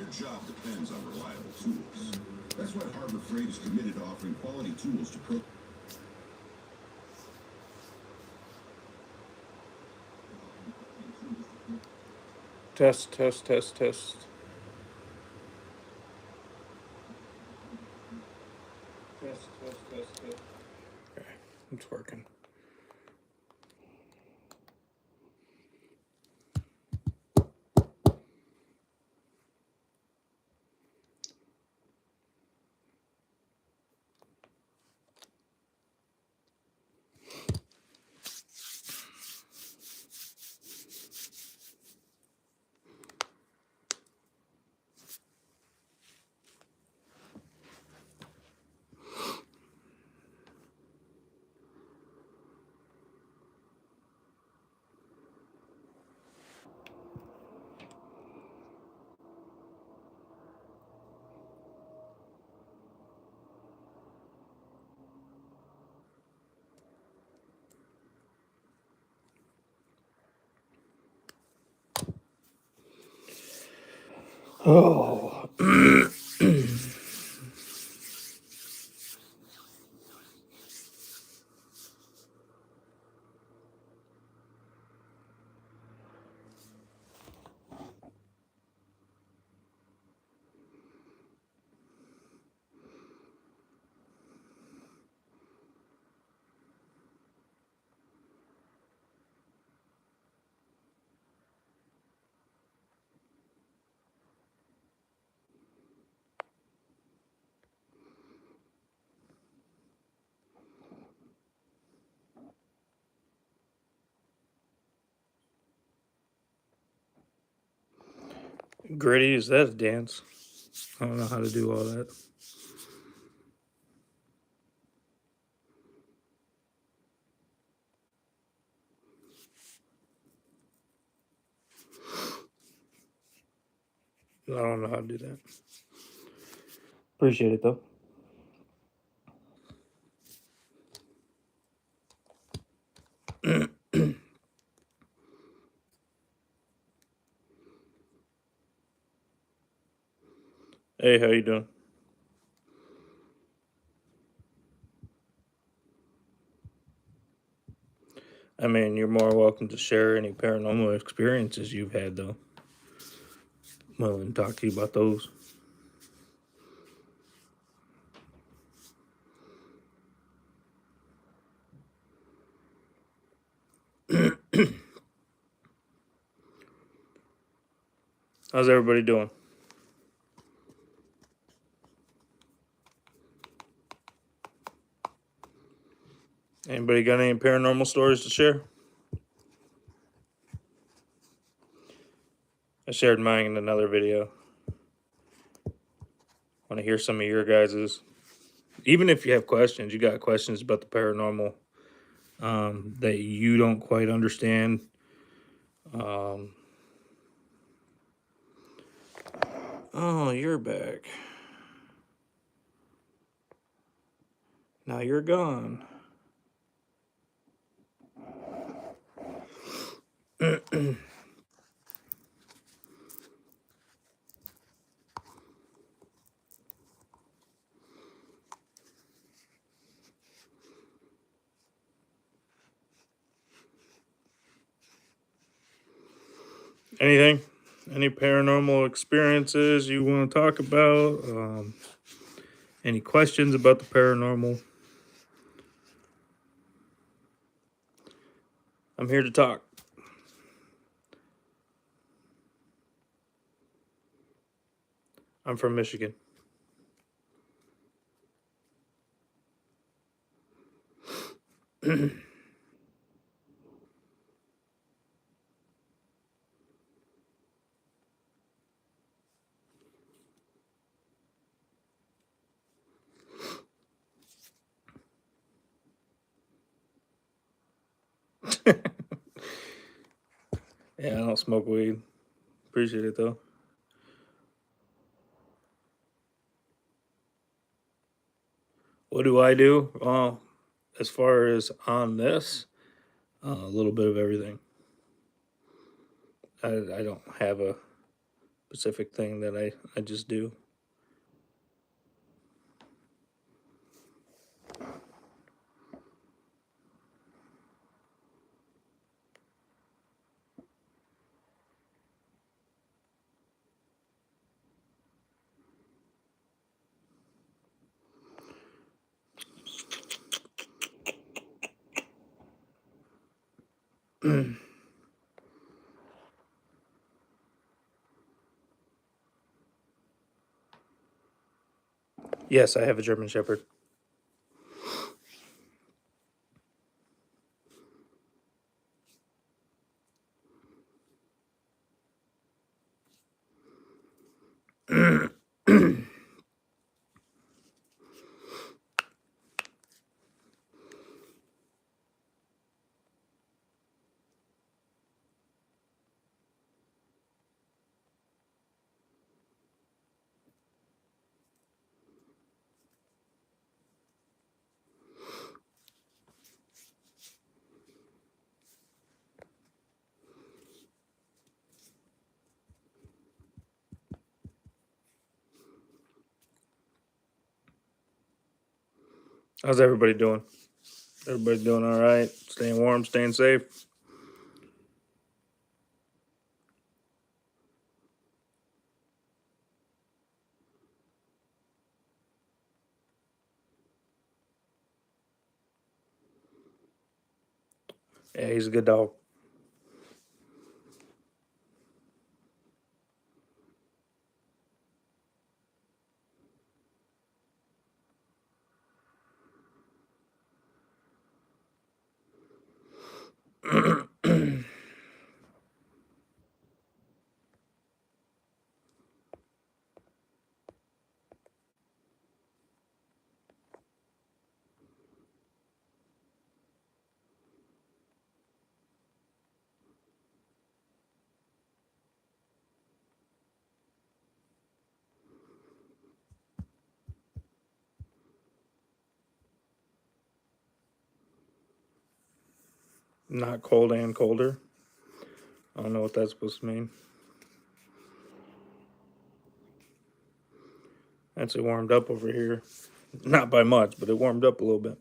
Their job depends on reliable tools. That's why Harbor Freight is committed to offering quality tools to pro. Test, test, test, test. Test, test, test, test. Okay, it's working. Oh. Gritty, is that a dance? I don't know how to do all that. I don't know how to do that. Appreciate it though. Hey, how you doing? I mean, you're more welcome to share any paranormal experiences you've had, though. I'm willing to talk to you about those. How's everybody doing? Anybody got any paranormal stories to share? I shared mine in another video. Want to hear some of your guys's. Even if you have questions, you got questions about the paranormal that you don't quite understand. Oh, you're back. Now you're gone. Anything? Any paranormal experiences you want to talk about? Any questions about the paranormal? I'm here to talk. I'm from Michigan. Yeah, I don't smoke weed. Appreciate it though. What do I do? As far as on this, a little bit of everything. I don't have a specific thing that I just do. Yes, I have a German Shepherd. How's everybody doing? Everybody doing all right? Staying warm, staying safe? Yeah, he's a good dog. Not cold and colder. I don't know what that's supposed to mean. Actually warmed up over here. Not by much, but it warmed up a little bit.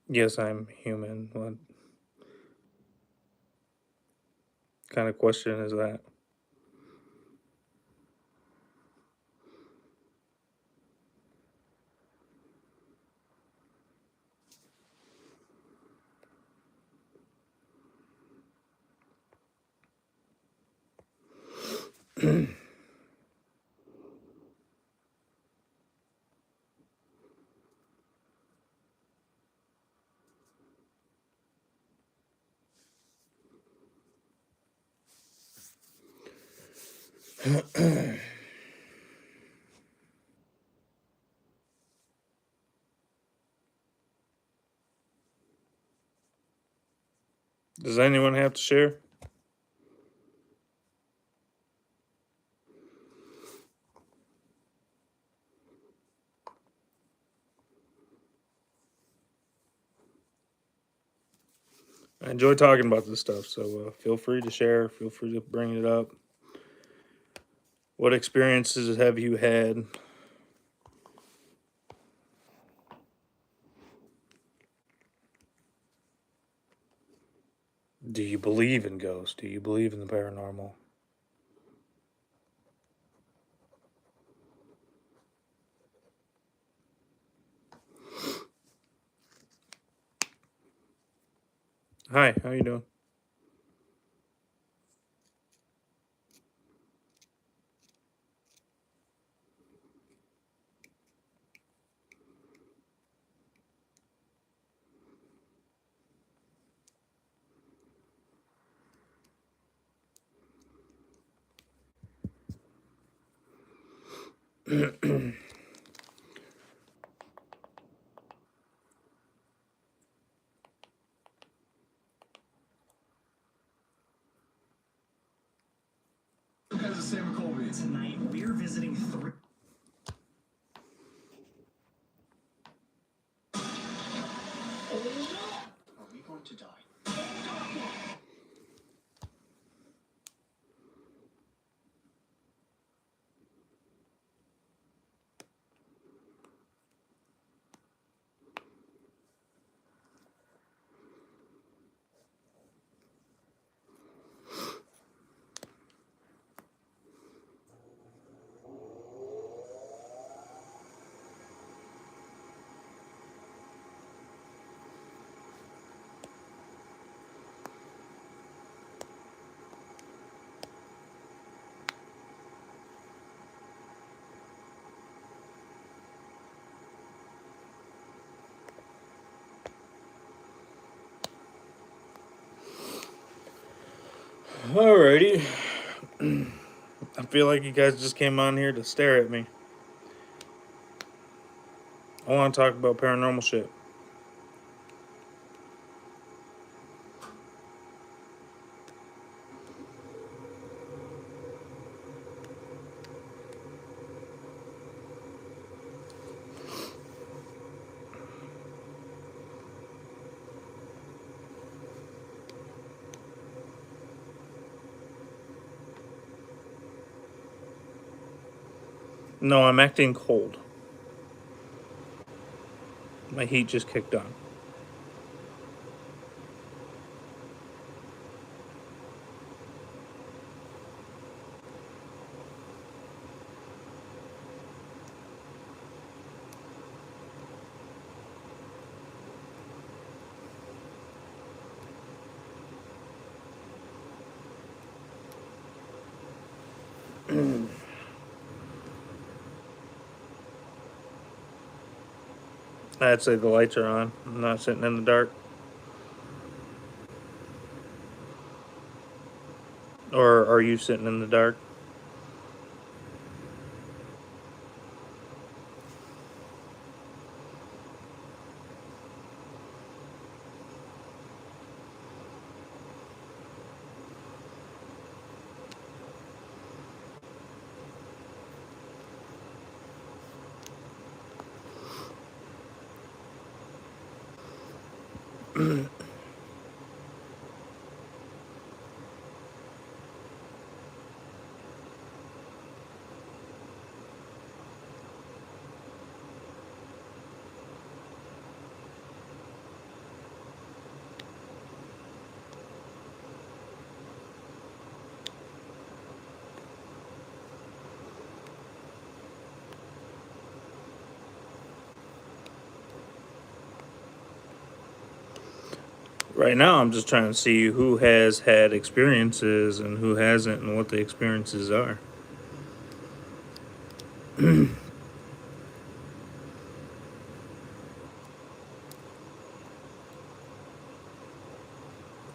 Yes, I'm human. What kind of question is that? Does anyone have to share? I enjoy talking about this stuff, so feel free to share. Feel free to bring it up. What experiences have you had? Do you believe in ghosts? Do you believe in the paranormal? Hi, how you doing? Tonight we're visiting three. Alrighty. I feel like you guys just came on here to stare at me. I want to talk about paranormal shit. No, I'm acting cold. My heat just kicked on. I'd say the lights are on. I'm not sitting in the dark. Or are you sitting in the dark? Right now, I'm just trying to see who has had experiences and who hasn't and what the experiences are.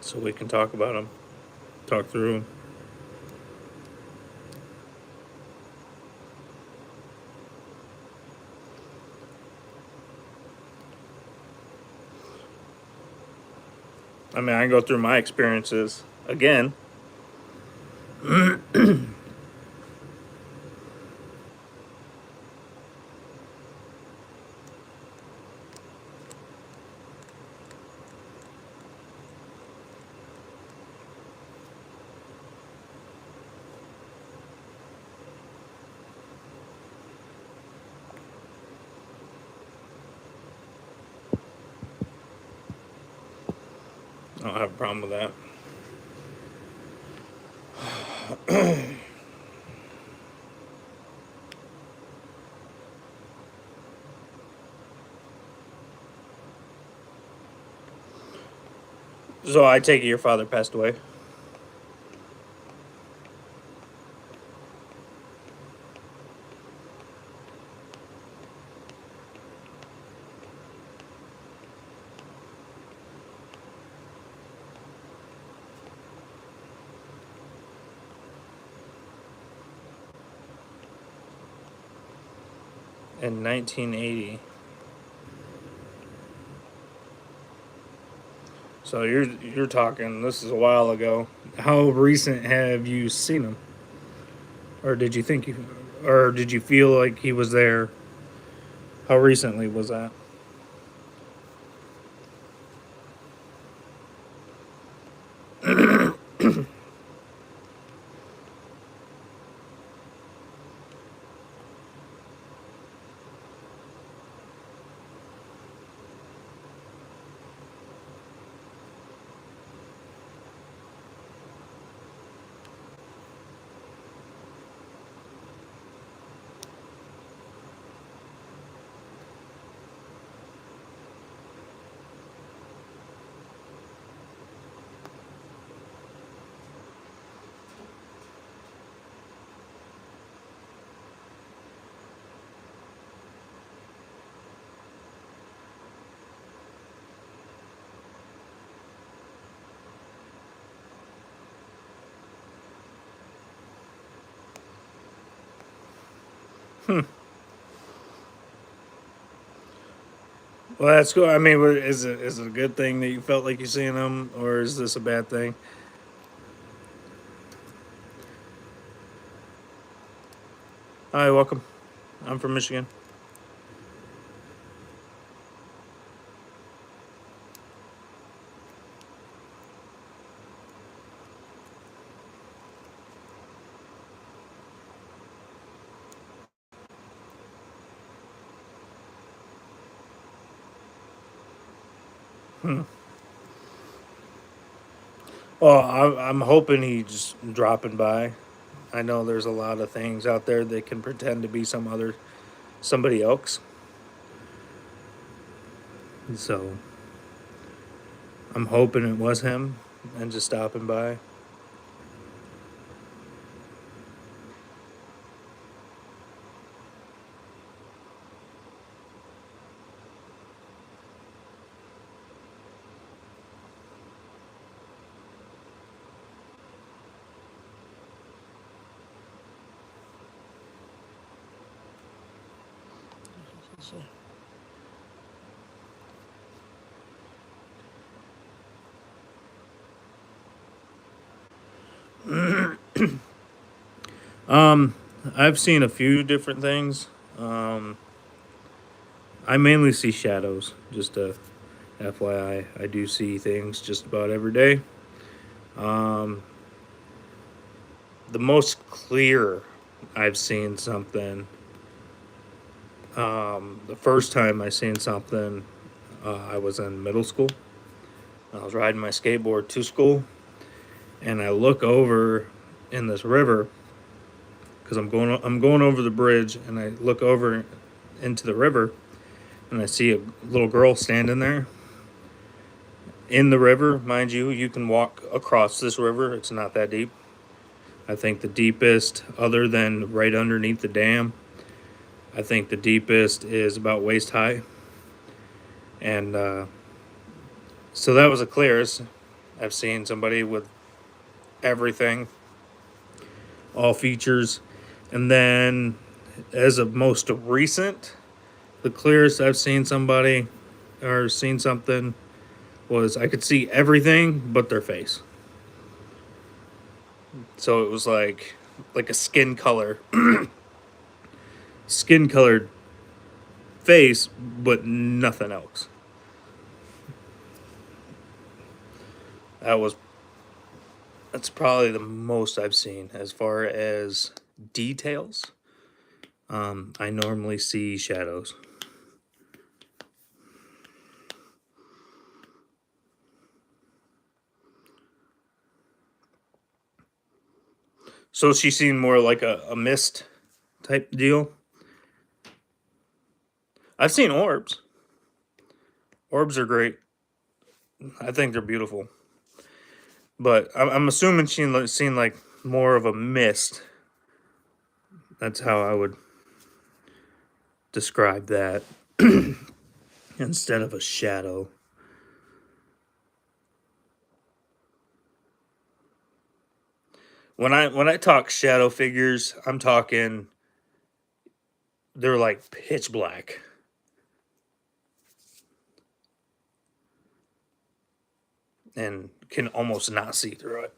So we can talk about them, talk through them. I mean, I can go through my experiences again. I don't have a problem with that. So I take it your father passed away. In 1980. So you're talking. This is a while ago. How recent have you seen him, or did you think you, or did you feel like he was there? How recently was that? Well, that's cool. I mean, is it a good thing that you felt like you seen him, or is this a bad thing? Hi, welcome. I'm from Michigan. Well, I'm hoping he's dropping by. I know there's a lot of things out there that can pretend to be somebody else. So I'm hoping it was him and just stopping by. I've seen a few different things. Um, I mainly see shadows. Just a FYI, I do see things just about every day. Um, the most clear I've seen something. The first time I seen something, I was in middle school. I was riding my skateboard to school, and I look over in this river because I'm going over the bridge, and I look over into the river, and I see a little girl standing there in the river. Mind you, you can walk across this river. It's not that deep. I think the deepest, other than right underneath the dam, I think the deepest is about waist high. And so that was the clearest I've seen somebody with everything, all features. And then, as of most recent, the clearest I've seen somebody or seen something was I could see everything but their face. So it was like a skin colored face, but nothing else. That was that's probably the most I've seen as far as details. I normally see shadows. So she seemed more like a mist type deal. I've seen orbs. Orbs are great. I think they're beautiful. But I'm assuming she seen like more of a mist. That's how I would describe that instead of a shadow. When I talk shadow figures, I'm talking they're like pitch black and can almost not see through it.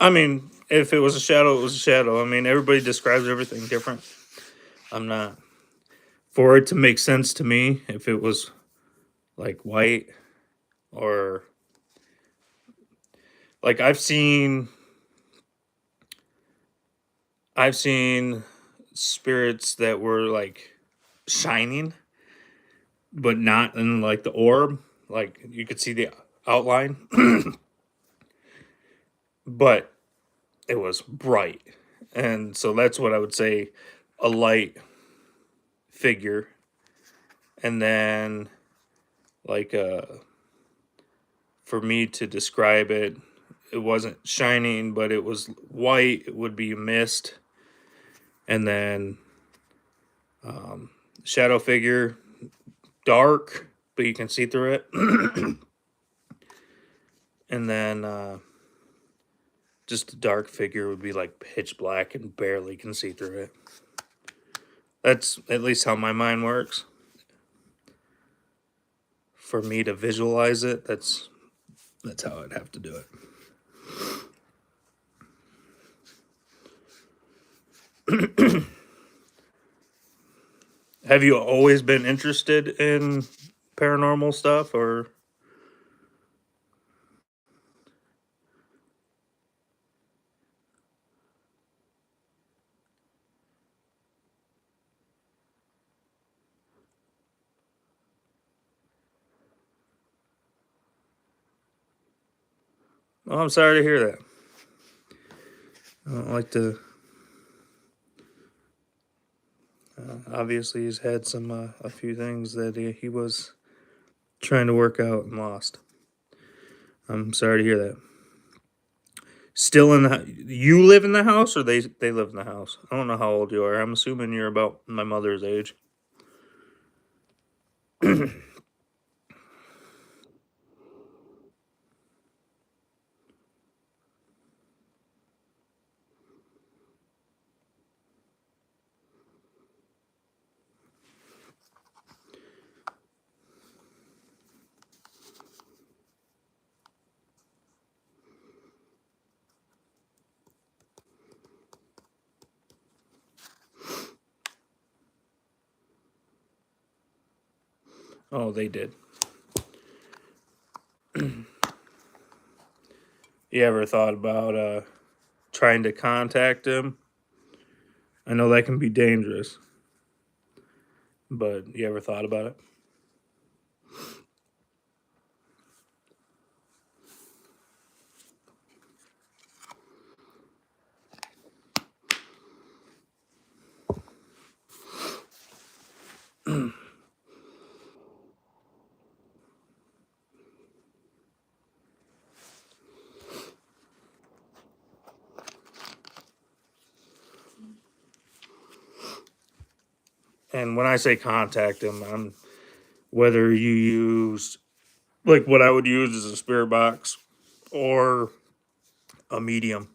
I mean, if it was a shadow, it was a shadow. I mean, everybody describes everything different. I'm not for it to make sense to me if it was like white or like I've seen spirits that were like shining but not in like the orb, like you could see the outline, but it was bright. And so that's what I would say, a light figure. And then like for me to describe it, it wasn't shining, but it was white. It would be mist, and then shadow figure, dark, but you can see through it, and then just a dark figure would be like pitch black and barely can see through it. That's at least how my mind works. For me to visualize it, that's how I'd have to do it. Have you always been interested in paranormal stuff, or? Oh, I'm sorry to hear that. I don't like to. Obviously, he's had some a few things that he was trying to work out and lost. I'm sorry to hear that. Still in the you live in the house, or they live in the house? I don't know how old you are. I'm assuming you're about my mother's age. Oh, they did. You ever thought about trying to contact him? I know that can be dangerous, but you ever thought about it? And when I say contact him, I'm whether you use like what I would use is a spirit box or a medium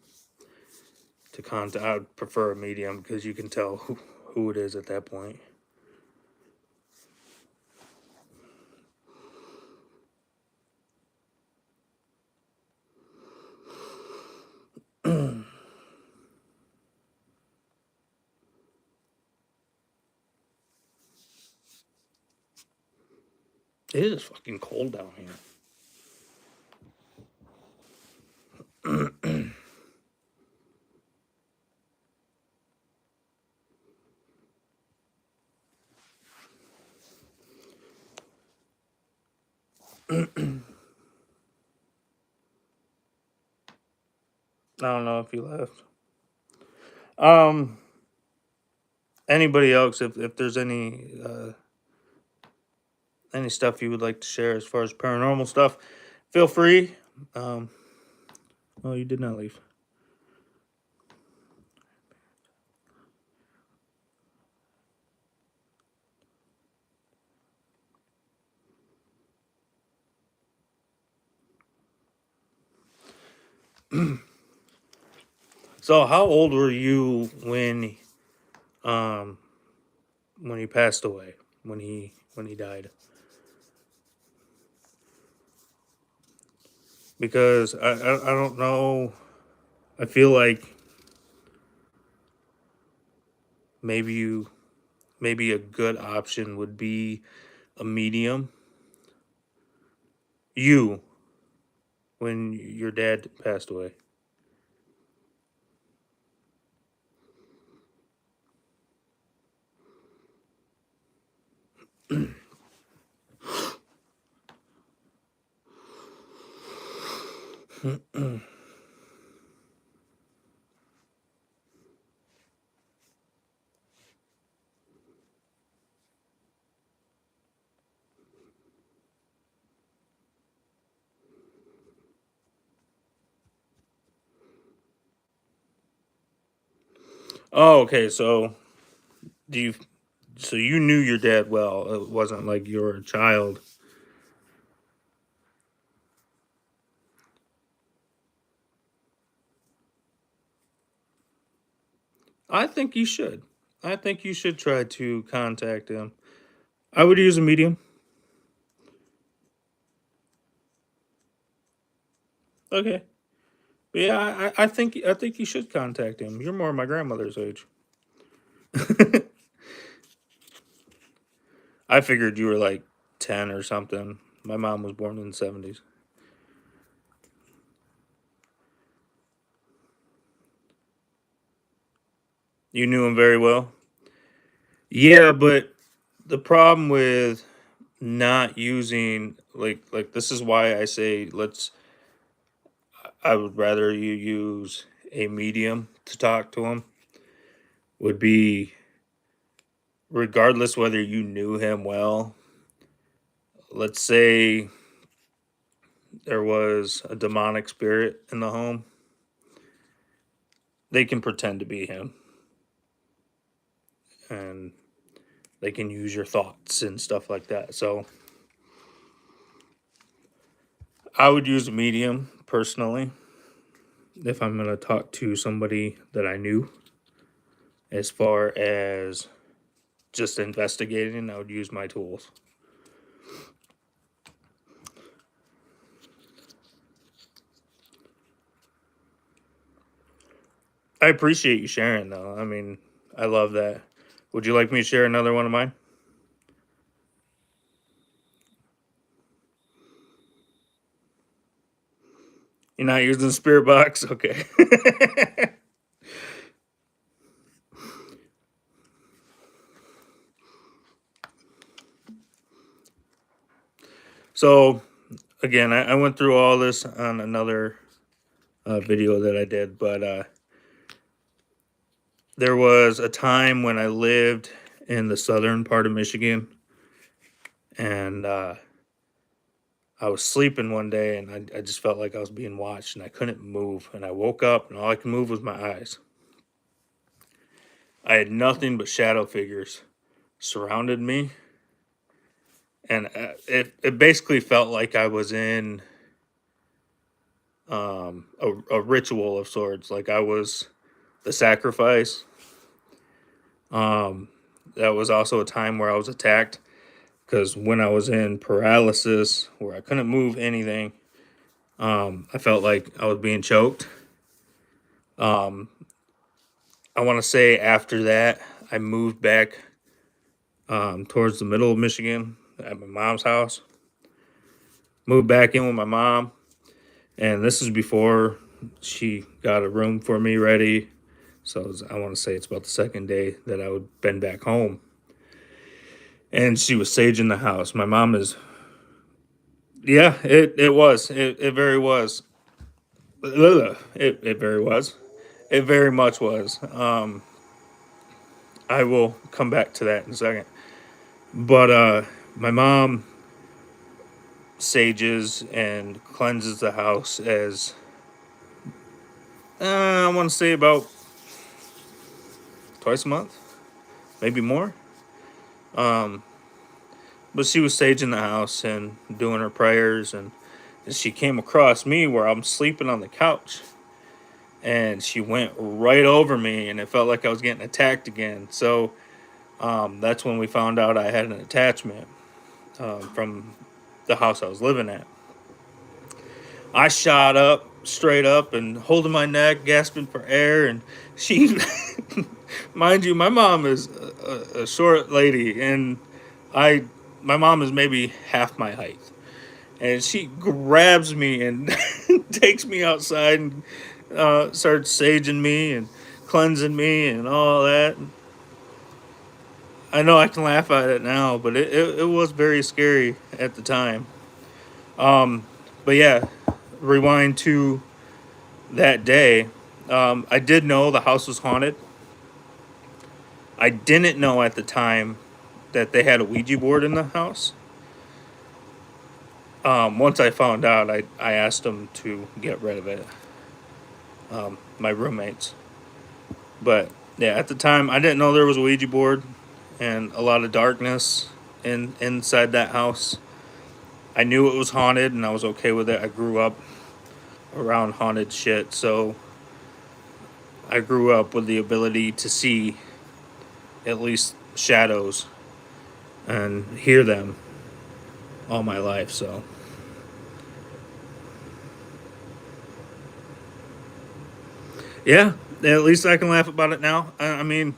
to contact. I would prefer a medium because you can tell who it is at that point. It is fucking cold down here. I don't know if he left. Um, Anybody else? If there's any stuff you would like to share as far as paranormal stuff, feel free. Um, oh, you did not leave. So, how old were you um when he passed away? When he died? Because I don't know. I feel like maybe you maybe a good option would be a medium. You when your dad passed away. Oh, okay. So do you? So you knew your dad well. It wasn't like you were a child. I think you should. I think you should try to contact him. I would use a medium. Okay. But yeah, I think you should contact him. You're more my grandmother's age. I figured you were like 10 or something. My mom was born in the 70s. You knew him very well. Yeah, but the problem with not using like this is why I say I would rather you use a medium to talk to him would be regardless whether you knew him well. Let's say there was a demonic spirit in the home, they can pretend to be him and they can use your thoughts and stuff like that. So I would use a medium personally if I'm going to talk to somebody that I knew. As far as just investigating, I would use my tools. I appreciate you sharing, though. I mean, I love that. Would you like me to share another one of mine? You're not using the spirit box? Okay. So, again, I went through all this on another video that I did, but there was a time when I lived in the southern part of Michigan, and I was sleeping one day, and I just felt like I was being watched, and I couldn't move. And I woke up, and all I could move was my eyes. I had nothing but shadow figures surrounded me, and it basically felt like I was in a ritual of sorts. Like I was the sacrifice. Um, that was also a time where I was attacked because when I was in paralysis, where I couldn't move anything, I felt like I was being choked. Um, I want to say after that, I moved back towards the middle of Michigan at my mom's house. Moved back in with my mom, and this is before she got a room for me ready. So I want to say it's about the second day that I would been back home, and she was saging the house. My mom is, yeah, it very was, it very was, it very much was. I will come back to that in a second, but my mom sages and cleanses the house as I want to say about twice a month, maybe more. Um, but she was saging the house and doing her prayers, and she came across me where I'm sleeping on the couch, and she went right over me, and it felt like I was getting attacked again. So that's when we found out I had an attachment from the house I was living at. I shot up, straight up, and holding my neck, gasping for air, and she, mind you, my mom is a short lady, and I, my mom is maybe half my height, and she grabs me and takes me outside and starts saging me and cleansing me and all that. I know I can laugh at it now, but it was very scary at the time. Um, but yeah, rewind to that day. I did know the house was haunted. I didn't know at the time that they had a Ouija board in the house. Once I found out, I asked them to get rid of it. My roommates, but Yeah, at the time I didn't know there was a Ouija board and a lot of darkness inside that house. I knew it was haunted and I was okay with it. I grew up around haunted shit, so I grew up with the ability to see at least shadows and hear them all my life. So yeah, at least I can laugh about it now. I mean,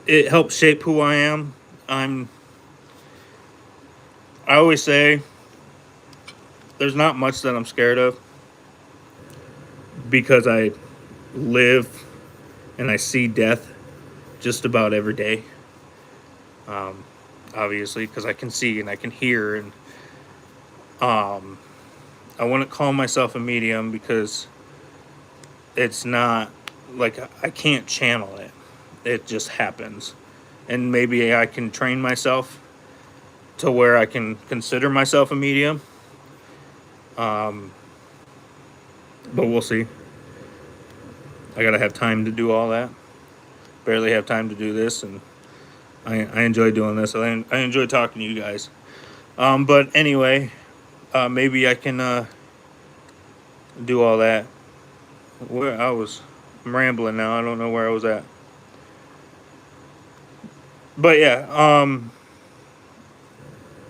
it helped shape who I am. I'm. I always say there's not much that I'm scared of because I live and I see death just about every day. Um, Obviously, because I can see and I can hear, and um, I wouldn't call myself a medium because it's not like I can't channel it. It just happens, and maybe I can train myself to where I can consider myself a medium. Um, but we'll see. I gotta have time to do all that. Barely have time to do this, and I enjoy doing this. I enjoy talking to you guys. But anyway, maybe I can do all that. Where I'm rambling now. I don't know where I was at. But yeah,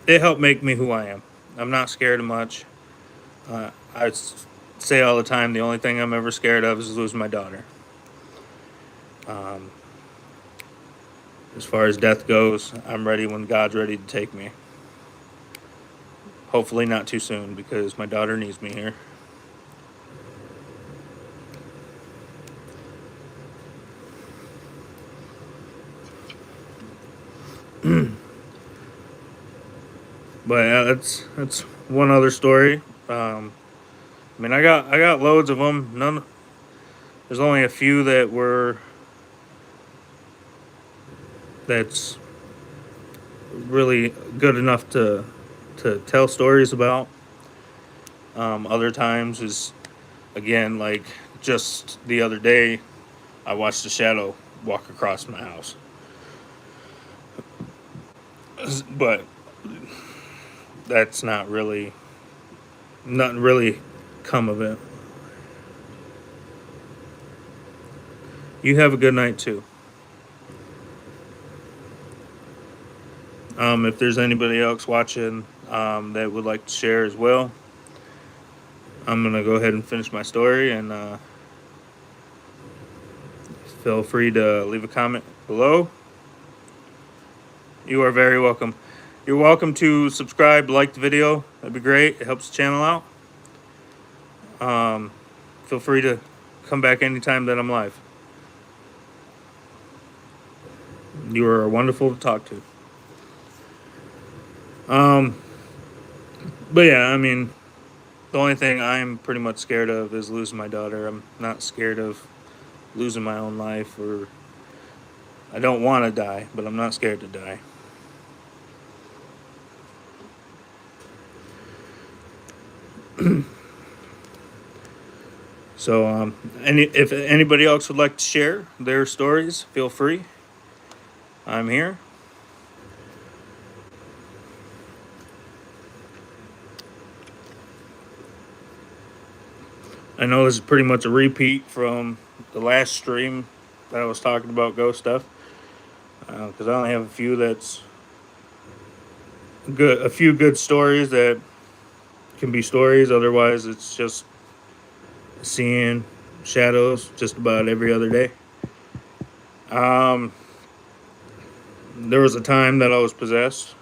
it helped make me who I am. I'm not scared of much. Say all the time, the only thing I'm ever scared of is losing my daughter. Um, as far as death goes, I'm ready when God's ready to take me. Hopefully not too soon because my daughter needs me here. But yeah, that's one other story. I mean, I got loads of them. None. There's only a few that's really good enough to tell stories about. Other times is again like just the other day, I watched a shadow walk across my house, but that's not really nothing really come of it. You have a good night too. If there's anybody else watching that would like to share as well, I'm gonna go ahead and finish my story, and feel free to leave a comment below. You are very welcome. You're welcome to subscribe, like the video. That'd be great. It helps the channel out. Um, Feel free to come back anytime that I'm live. You are wonderful to talk to. Um, but yeah, I mean, the only thing I'm pretty much scared of is losing my daughter. I'm not scared of losing my own life, or I don't want to die, but I'm not scared to die. So, if anybody else would like to share their stories, feel free. I'm here. I know this is pretty much a repeat from the last stream that I was talking about ghost stuff, because I only have a few good stories that can be stories. Otherwise, it's just seeing shadows just about every other day. There was a time that I was possessed.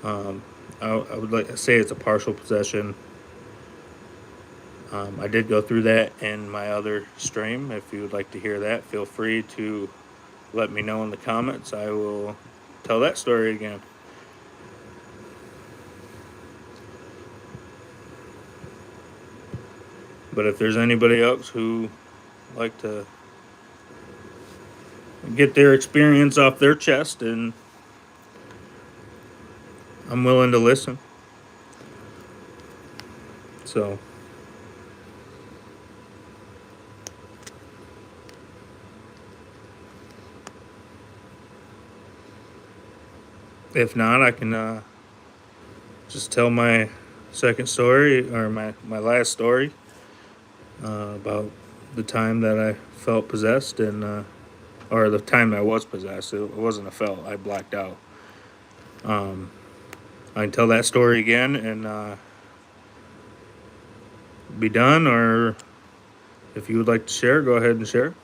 I would like to say it's a partial possession. I did go through that in my other stream. If you would like to hear that, feel free to let me know in the comments. I will tell that story again. But if there's anybody else who like to get their experience off their chest, and I'm willing to listen. So If not, I can just tell my second story or my last story about the time that I felt possessed or the time I was possessed. It wasn't a felt. I blacked out. I can tell that story again and be done, or if you would like to share, go ahead and share.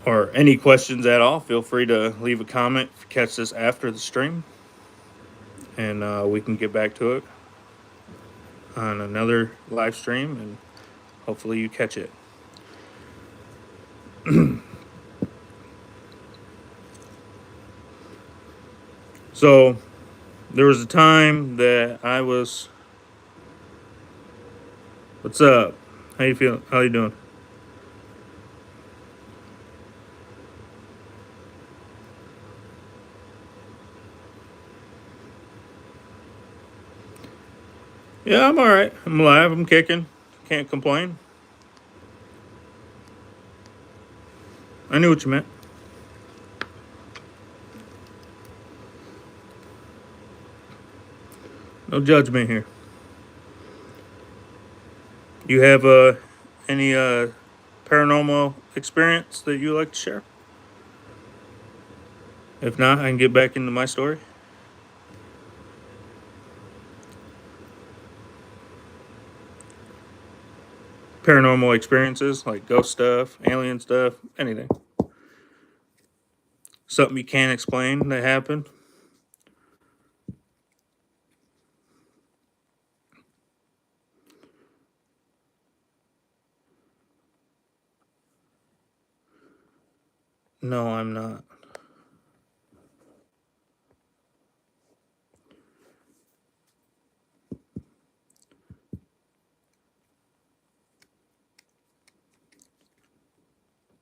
Or any questions at all, feel free to leave a comment if you catch this after the stream, and we can get back to it on another live stream, and hopefully you catch it. So, there was a time that I was. What's up? How you feeling? How you doing? Yeah, I'm all right. I'm alive. I'm kicking. Can't complain. I knew what you meant. No judgment here. You have any paranormal experience that you like to share? If not, I can get back into my story. Paranormal experiences like ghost stuff, alien stuff, anything. Something you can't explain that happened. No, I'm not.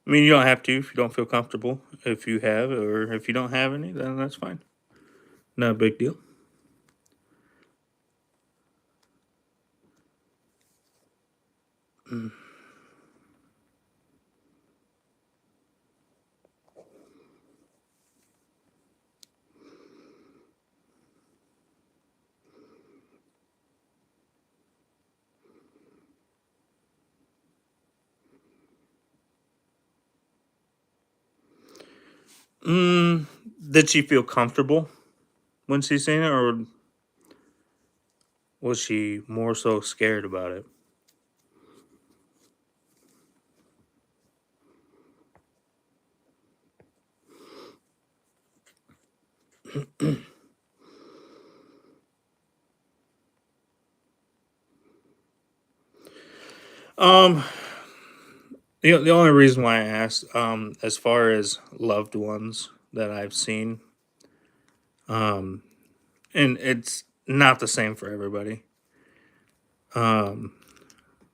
I mean, you don't have to if you don't feel comfortable. If you have, or if you don't have any, then that's fine. Not a big deal. Mm, did she feel comfortable when she seen it, or was she more so scared about it? Um, the only reason why I asked, as far as loved ones that I've seen, um, and it's not the same for everybody. Um,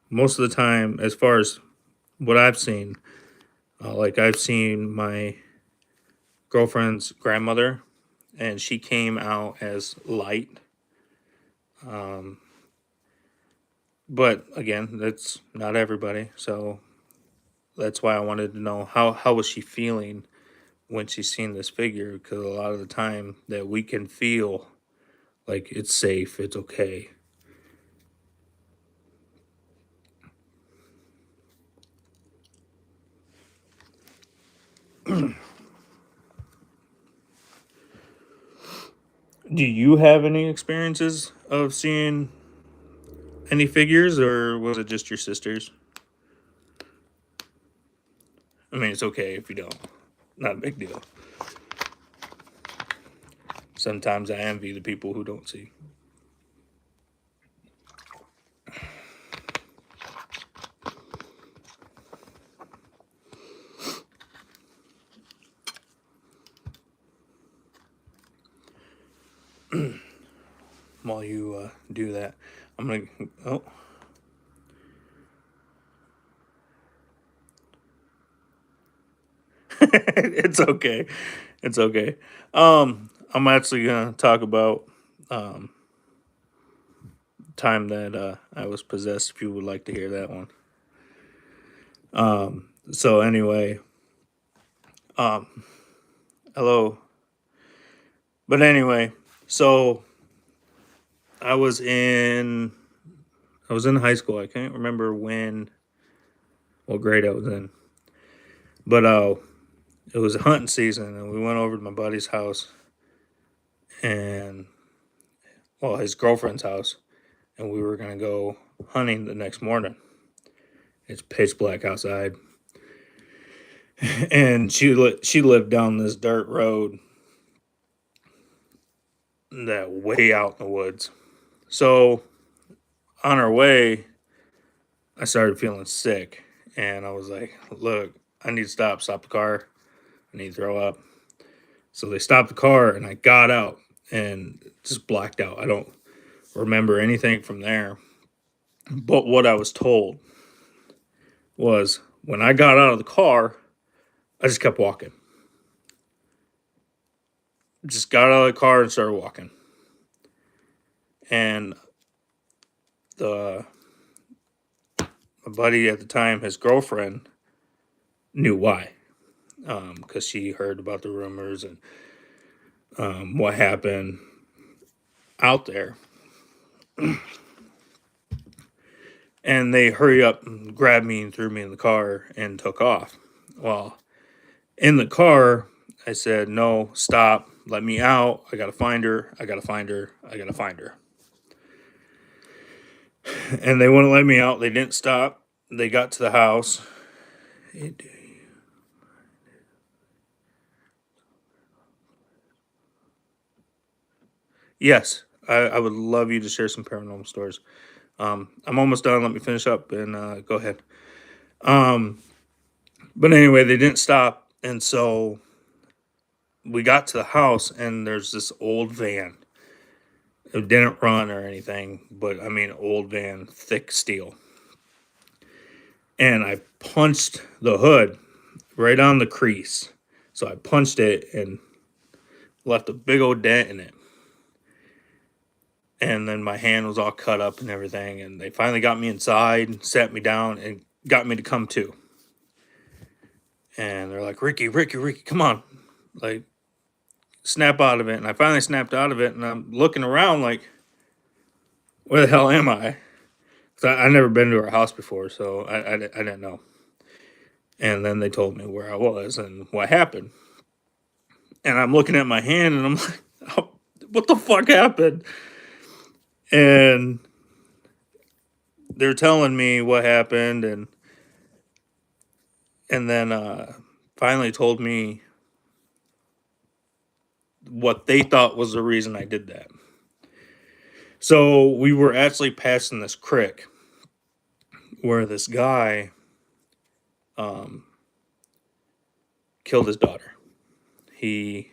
Most of the time, as far as what I've seen, like I've seen my girlfriend's grandmother, and she came out as light. Um, but again, that's not everybody. So that's why I wanted to know how was she feeling when she seen this figure? Because a lot of the time that we can feel like it's safe, it's okay. Do you have any experiences of seeing any figures, or was it just your sisters? I mean, it's okay if you don't. Not a big deal. Sometimes I envy the people who don't see. While you do that, I'm gonna. Oh, it's okay. It's okay. I'm actually gonna talk about um, time that I was possessed. If you would like to hear that one. So anyway, hello. But anyway, so I was in I was in high school. I can't remember what grade I was in. But it was hunting season and we went over to my buddy's house and his girlfriend's house, and we were gonna go hunting the next morning. It's pitch black outside. And she lived down this dirt road that way out in the woods. So on our way, I started feeling sick, and I was like, "Look, I need to stop the car. I need to throw up." So they stopped the car, and I got out and just blacked out. I don't remember anything from there. But what I was told was when I got out of the car, I just kept walking. Just got out of the car and started walking. And the my buddy at the time, his girlfriend, knew why, because she heard about the rumors and what happened out there. And they hurry up and grabbed me and threw me in the car and took off. Well, in the car, I said, "No, stop, let me out. I gotta find her. I gotta find her. I gotta find her." And they wouldn't let me out. They didn't stop. They got to the house. Yes, I would love you to share some paranormal stories. I'm almost done. Let me finish up and go ahead. Um, but anyway, they didn't stop. And so we got to the house, and there's this old van. It didn't run or anything, but I mean, old van, thick steel. And I punched the hood right on the crease. So I punched it and left a big old dent in it. And then my hand was all cut up and everything. And they finally got me inside, sat me down, and got me to come to. And they're like, "Ricky, Ricky, Ricky, come on. Like, snap out of it." And I finally snapped out of it. And I'm looking around like, where the hell am I? Because I never been to her house before. So I didn't know. And then they told me where I was and what happened. And I'm looking at my hand and I'm like, oh, what the fuck happened? And they're telling me what happened, and then finally told me what they thought was the reason I did that. So we were actually passing this creek where this guy killed his daughter. He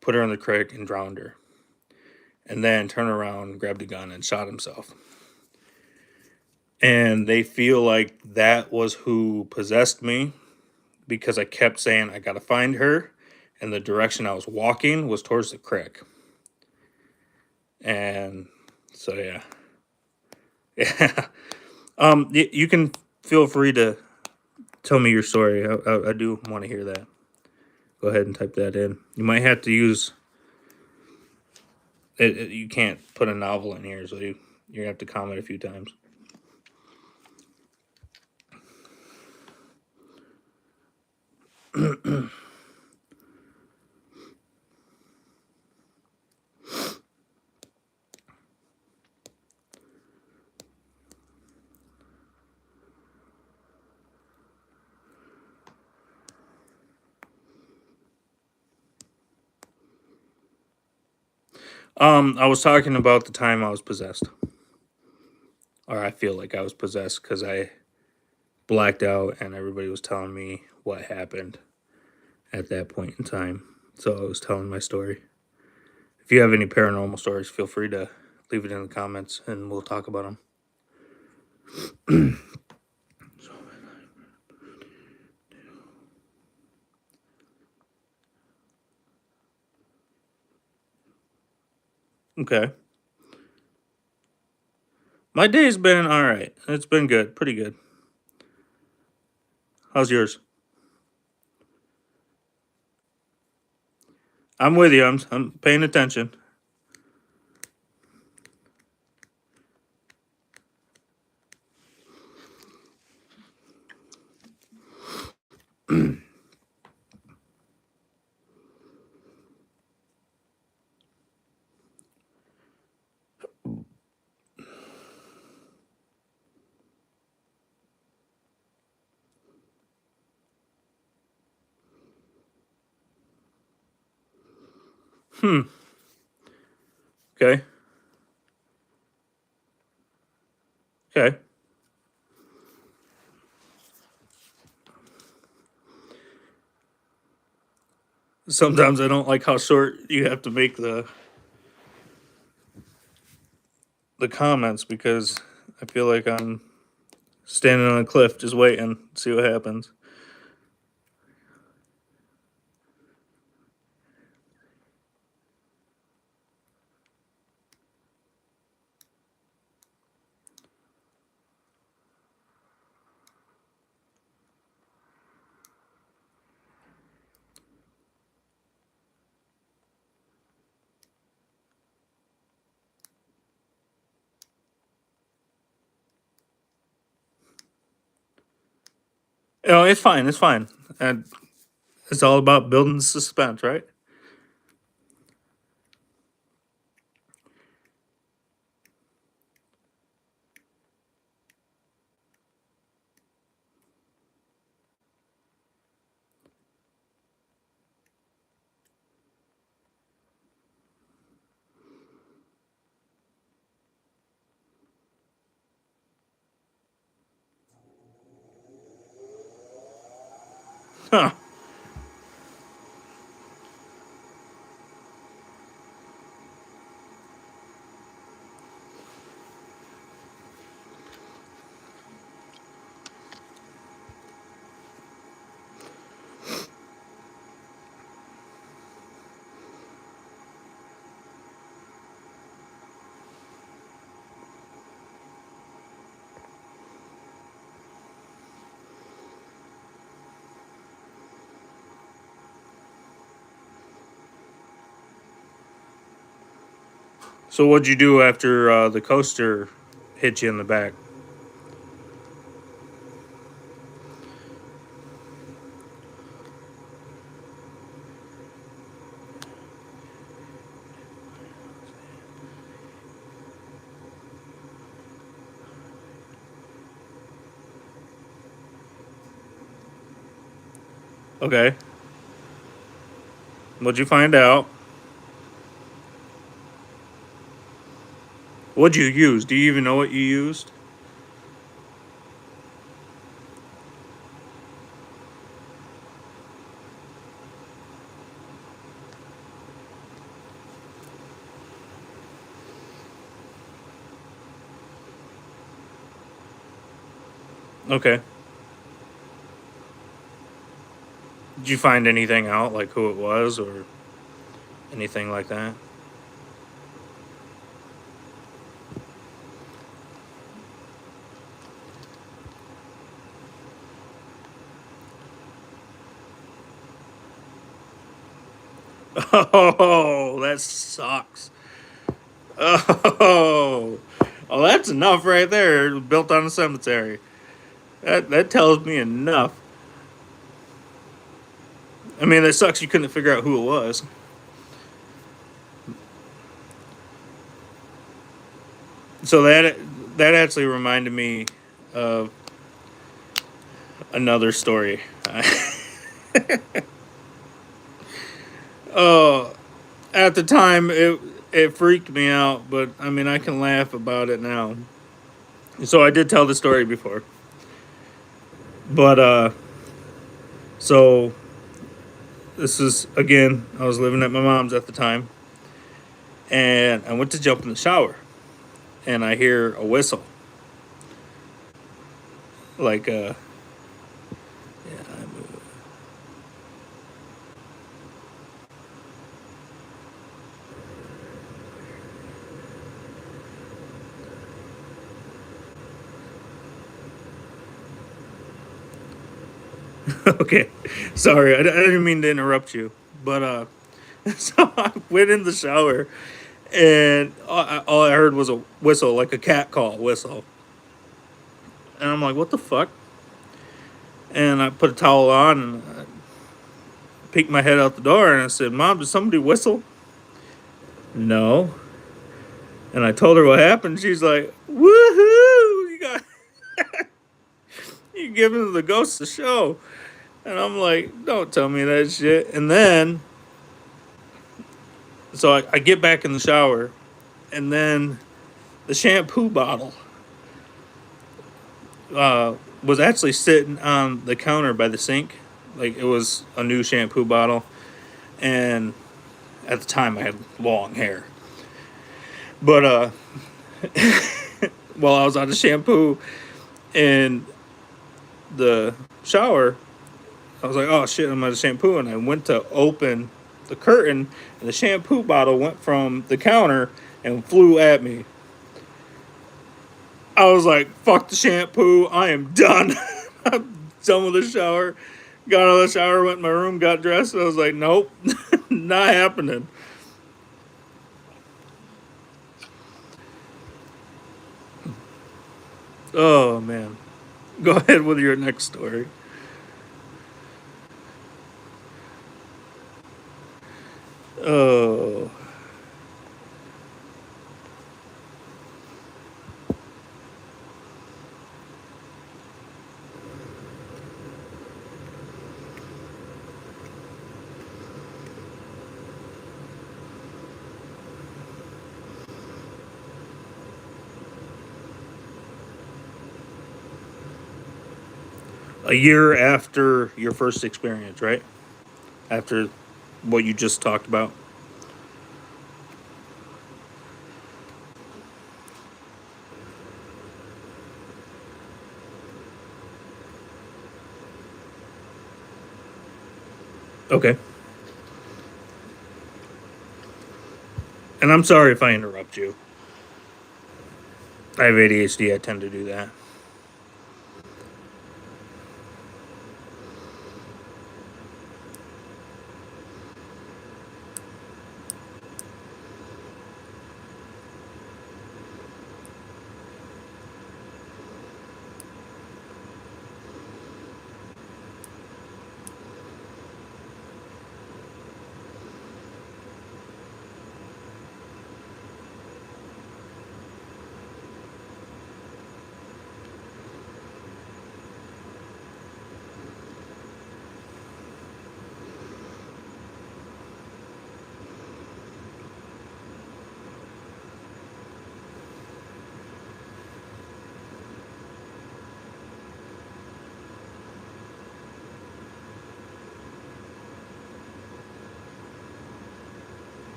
put her in the creek and drowned her, and then turned around, grabbed a gun, and shot himself. And they feel like that was who possessed me, because I kept saying, "I gotta find her," and the direction I was walking was towards the creek. And so yeah. Yeah. You can feel free to tell me your story. I do want to hear that. Go ahead and type that in. You might have to use it. You can't put a novel in here, so you're gonna have to comment a few times. I was talking about the time I was possessed, or I feel like I was possessed because I blacked out and everybody was telling me what happened at that point in time. So I was telling my story. If you have any paranormal stories, feel free to leave it in the comments and we'll talk about them. Okay. My day's been all right. It's been good, pretty good. How's yours? I'm with you. I'm paying attention. Okay. Okay. Sometimes I don't like how short you have to make the comments because I feel like I'm standing on a cliff just waiting to see what happens. It's fine. It's fine. And it's all about building suspense, right? Huh. So what'd you do after the coaster hit you in the back? Okay. What'd you find out? What'd you use? Do you even know what you used? Okay. Did you find anything out, like who it was or anything like that? Oh, that sucks. Oh, oh, that's enough right there. Built on a cemetery. That tells me enough. I mean, that sucks. You couldn't figure out who it was. So that actually reminded me of another story. Oh, at the time it freaked me out, but I mean I can laugh about it now. So I did tell the story before, but so this is again I was living at my mom's at the time, and I went to jump in the shower, and I hear a whistle, like yeah, Okay, sorry, I didn't mean to interrupt you, but so I went in the shower, and all I heard was a whistle, like a cat call whistle, and I'm like, "What the fuck?" And I put a towel on and I peeked my head out the door, and I said, "Mom, did somebody whistle?" No, and I told her what happened. She's like, "Woohoo! You giving the ghosts a show?" And I'm like, "Don't tell me that shit." And then, so I get back in the shower, and then the shampoo bottle was actually sitting on the counter by the sink. Like it was a new shampoo bottle, and at the time I had long hair. But while I was out of shampoo in the shower, I was like, "Oh shit, I'm out of shampoo," and I went to open the curtain, and the shampoo bottle went from the counter and flew at me. I was like, "Fuck the shampoo! I am done. I'm done with the shower." Got out of the shower, went in my room, got dressed, and I was like, "Nope, not happening." Oh man, go ahead with your next story. Oh, a year after your first experience, right? After what you just talked about. Okay. And I'm sorry if I interrupt you. I have ADHD. I tend to do that.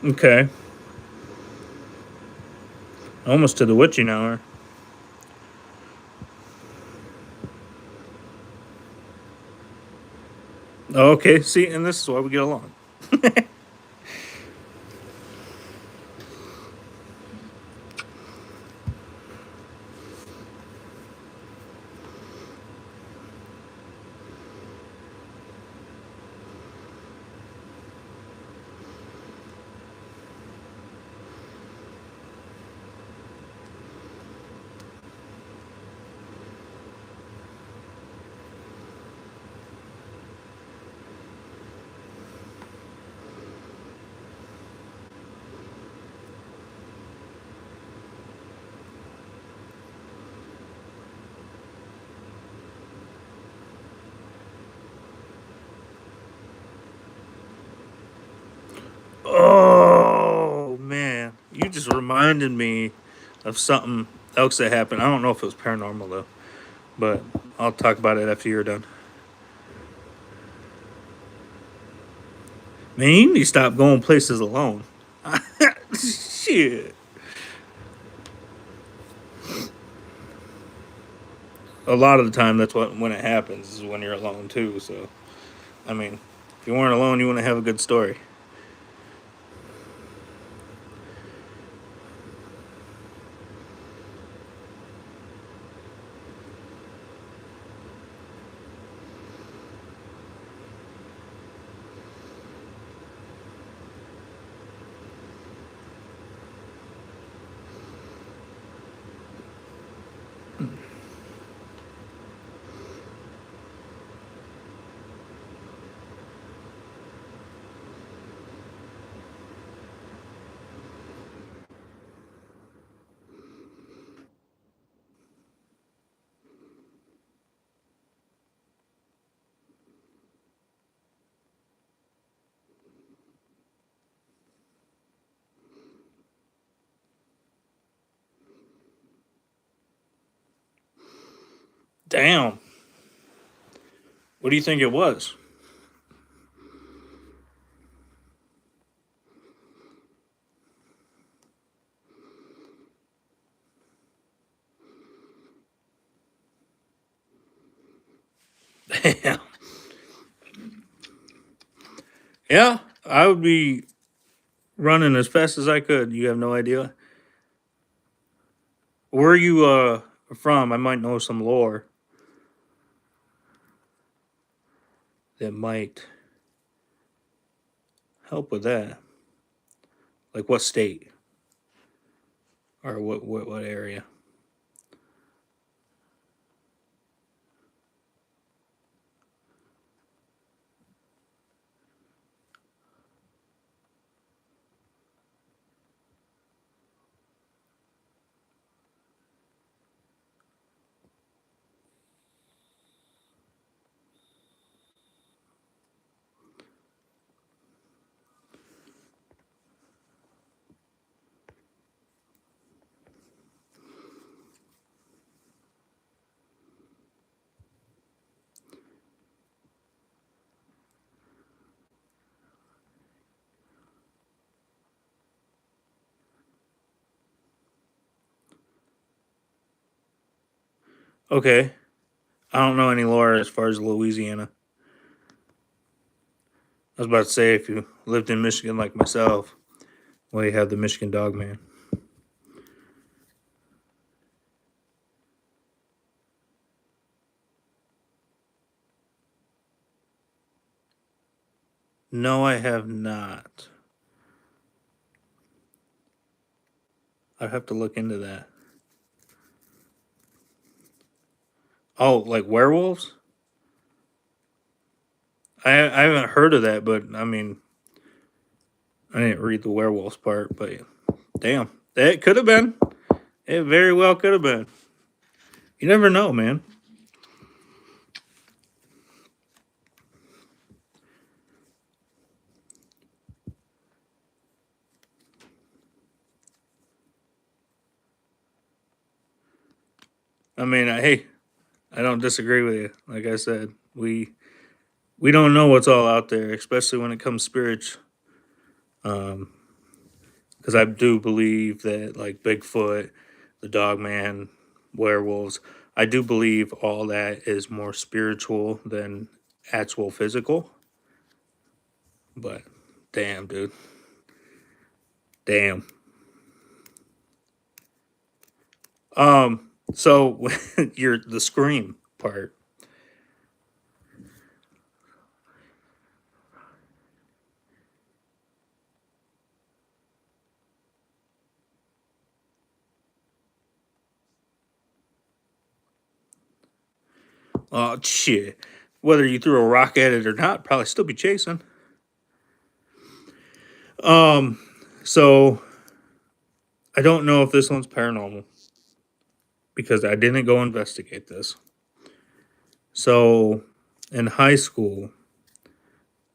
Okay. Almost to the witching hour. Okay. See, and this is why we get along. Oh man, you just reminded me of something else that happened. I don't know if it was paranormal though, but I'll talk about it after you're done. Man, you need to stop going places alone. Shit. A lot of the time, that's what when it happens is when you're alone too. So, I mean, if you weren't alone, you wouldn't have a good story. Damn. What do you think it was? Damn. Yeah, I would be running as fast as I could. You have no idea. Where are you from? I might know some lore that might help with that. Like what state or what area? Okay. I don't know any lore as far as Louisiana. I was about to say if you lived in Michigan like myself, well, you have the Michigan Dog Man. No, I have not. I'd have to look into that. Oh, like werewolves? I haven't heard of that, but I mean, I didn't read the werewolves part, but damn, it could have been. It very well could have been. You never know, man. I mean, hey, I don't disagree with you. Like I said, we don't know what's all out there, especially when it comes spiritual. Because I do believe that like Bigfoot, the Dog Man, werewolves, I do believe all that is more spiritual than actual physical. But damn, dude, damn. So you're the scream part. Oh shit. Whether you threw a rock at it or not, probably still be chasing. Um, so I don't know if this one's paranormal because I didn't go investigate this. So in high school,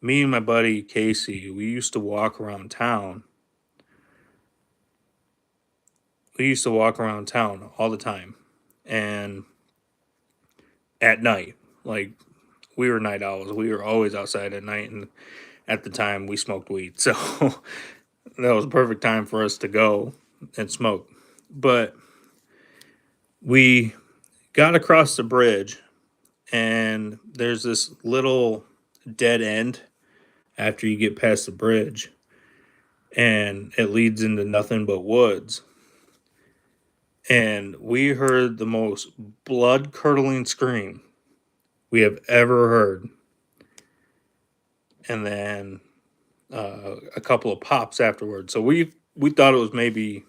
me and my buddy Casey, we used to walk around town. We used to walk around town all the time. And at night, like we were night owls. We were always outside at night and at the time we smoked weed. So that was a perfect time for us to go and smoke. But we got across the bridge and there's this little dead end after you get past the bridge and it leads into nothing but woods. And we heard the most blood curdling scream we have ever heard. And then a couple of pops afterwards. So we thought it was maybe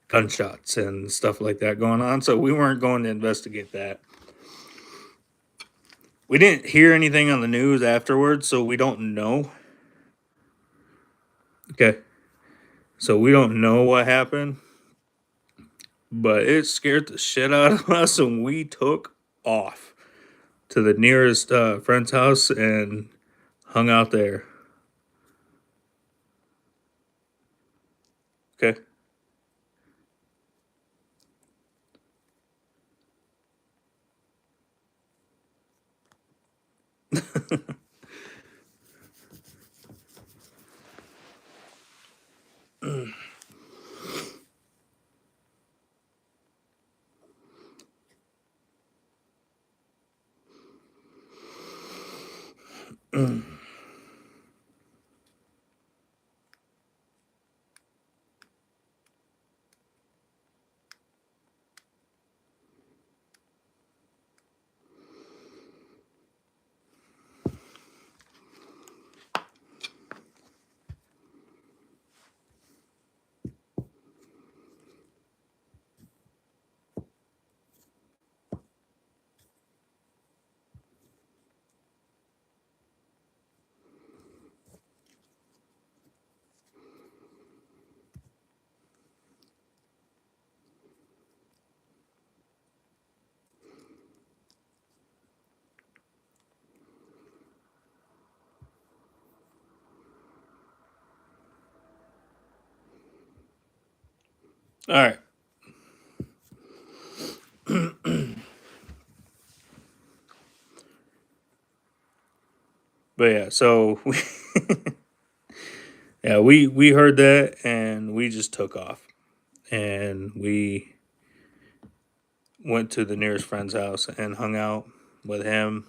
gunshots and stuff like that going on. So we weren't going to investigate that. We didn't hear anything on the news afterwards, so we don't know. Okay. So we don't know what happened, but it scared the shit out of us and we took off to the nearest friend's house and hung out there. Okay. All right. But yeah, so we heard that and we just took off and we went to the nearest friend's house and hung out with him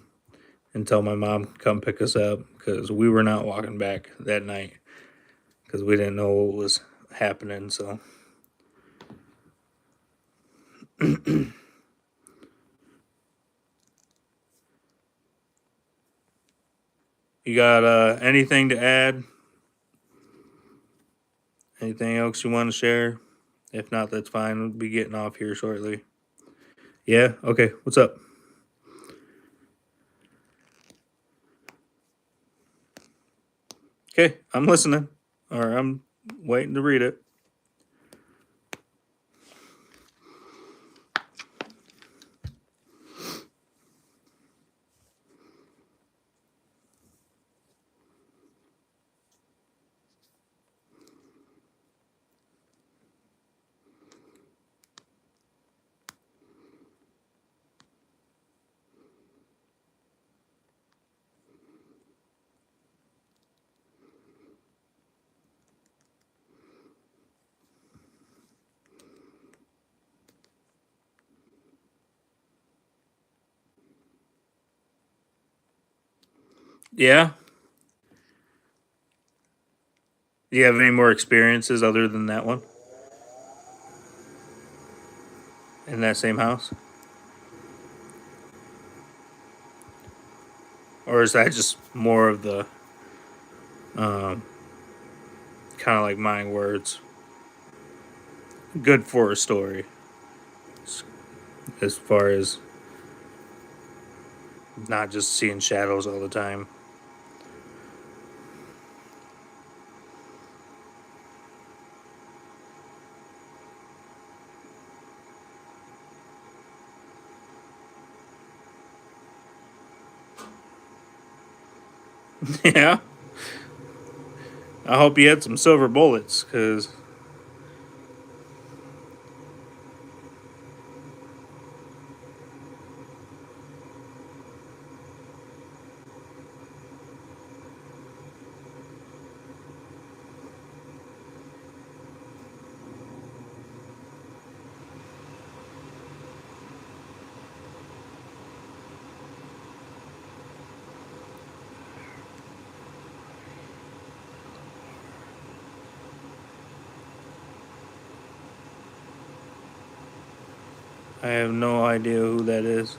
until my mom could come pick us up because we were not walking back that night because we didn't know what was happening. So you got anything to add? Anything else you want to share? If not, that's fine. We'll be getting off here shortly. Yeah? Okay. What's up? Okay. I'm listening. Or I'm waiting to read it. Yeah? Do you have any more experiences other than that one in that same house? Or is that just more of the um, kind of like my words? Good for a story as far as not just seeing shadows all the time. Yeah. I hope you had some silver bullets because, I have no idea who that is.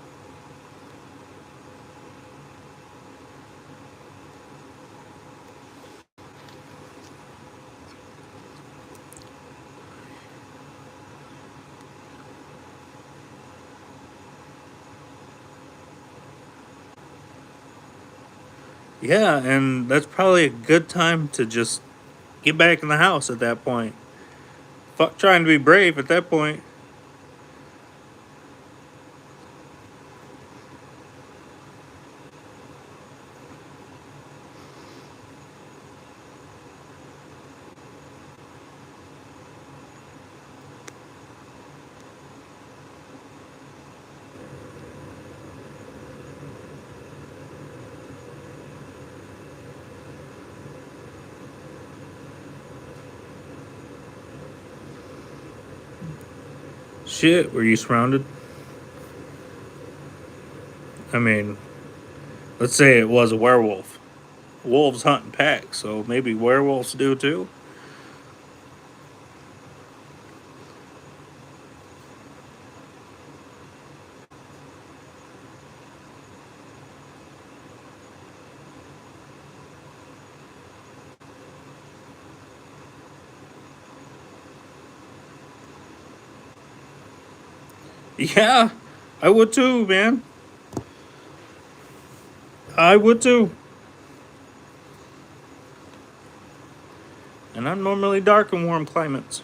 Yeah, and that's probably a good time to just get back in the house at that point. Fuck trying to be brave at that point. Shit, were you surrounded? I mean, let's say it was a werewolf. Wolves hunt in packs, so maybe werewolves do too. Yeah, I would too, man. I would too. And I'm normally dark in warm climates.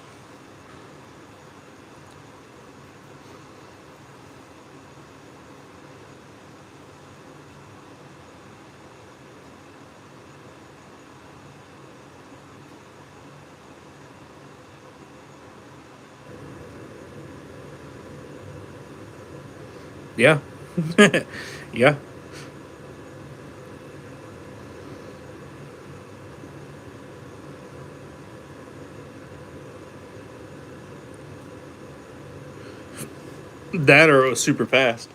Yeah. Yeah. That or it was super fast.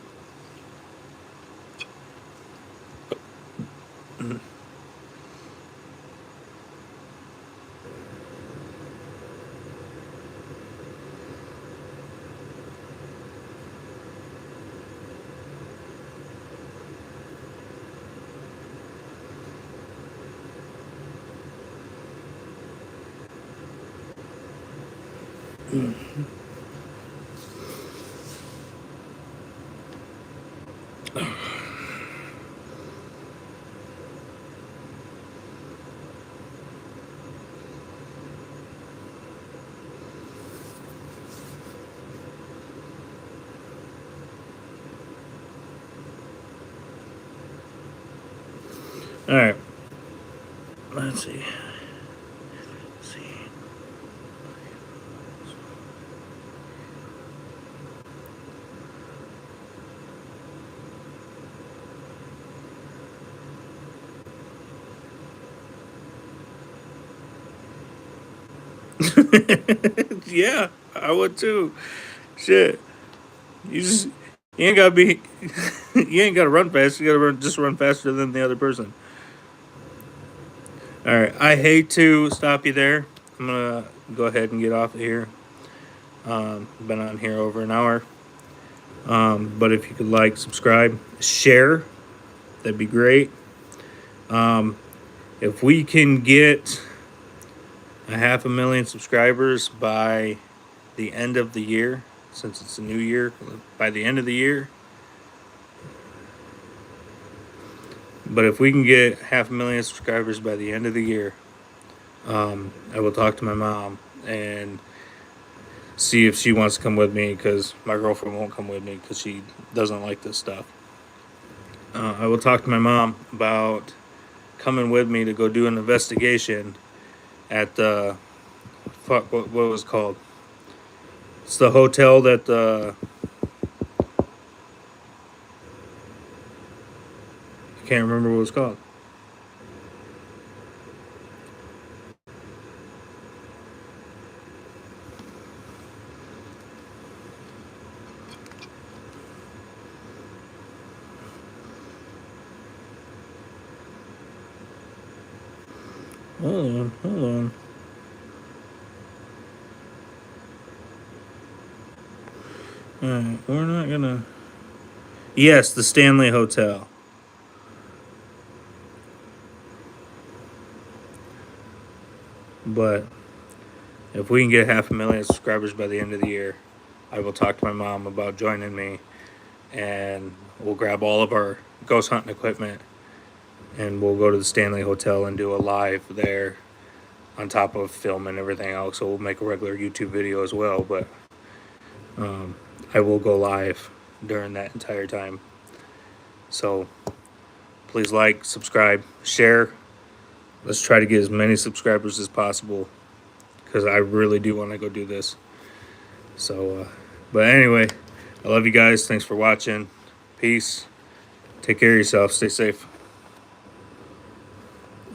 All right. Let's see. Let's see. Yeah, I would too. Shit. You just you ain't gotta be you ain't gotta run fast, you gotta just run faster than the other person. Alright, I hate to stop you there. I'm gonna go ahead and get off of here. Been on here over an hour. But if you could like, subscribe, share, that'd be great. If we can get a 500,000 subscribers by the end of the year, since it's a new year, by the end of the year. But if we can get 500,000 subscribers by the end of the year, I will talk to my mom and see if she wants to come with me because my girlfriend won't come with me because she doesn't like this stuff. I will talk to my mom about coming with me to go do an investigation at the fuck what was it called? It's the hotel that I can't remember what it was called. Hold on. Alright, we're not gonna. Yes, the Stanley Hotel. But if we can get 500,000 subscribers by the end of the year, I will talk to my mom about joining me, and we'll grab all of our ghost hunting equipment, and we'll go to the Stanley Hotel and do a live there on top of film and everything else. So we'll make a regular YouTube video as well, but I will go live during that entire time. So please like, subscribe, share. Let's try to get as many subscribers as possible because I really do want to go do this. So, but anyway, I love you guys. Thanks for watching. Peace. Take care of yourself. Stay safe.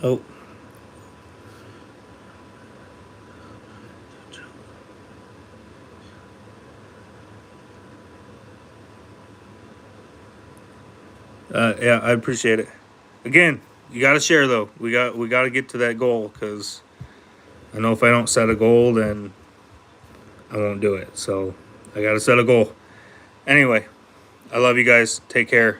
Oh. Yeah, I appreciate it. Again, you got to share though. We got to get to that goal, because I know if I don't set a goal, then I won't do it. So I got to set a goal. Anyway, I love you guys. Take care.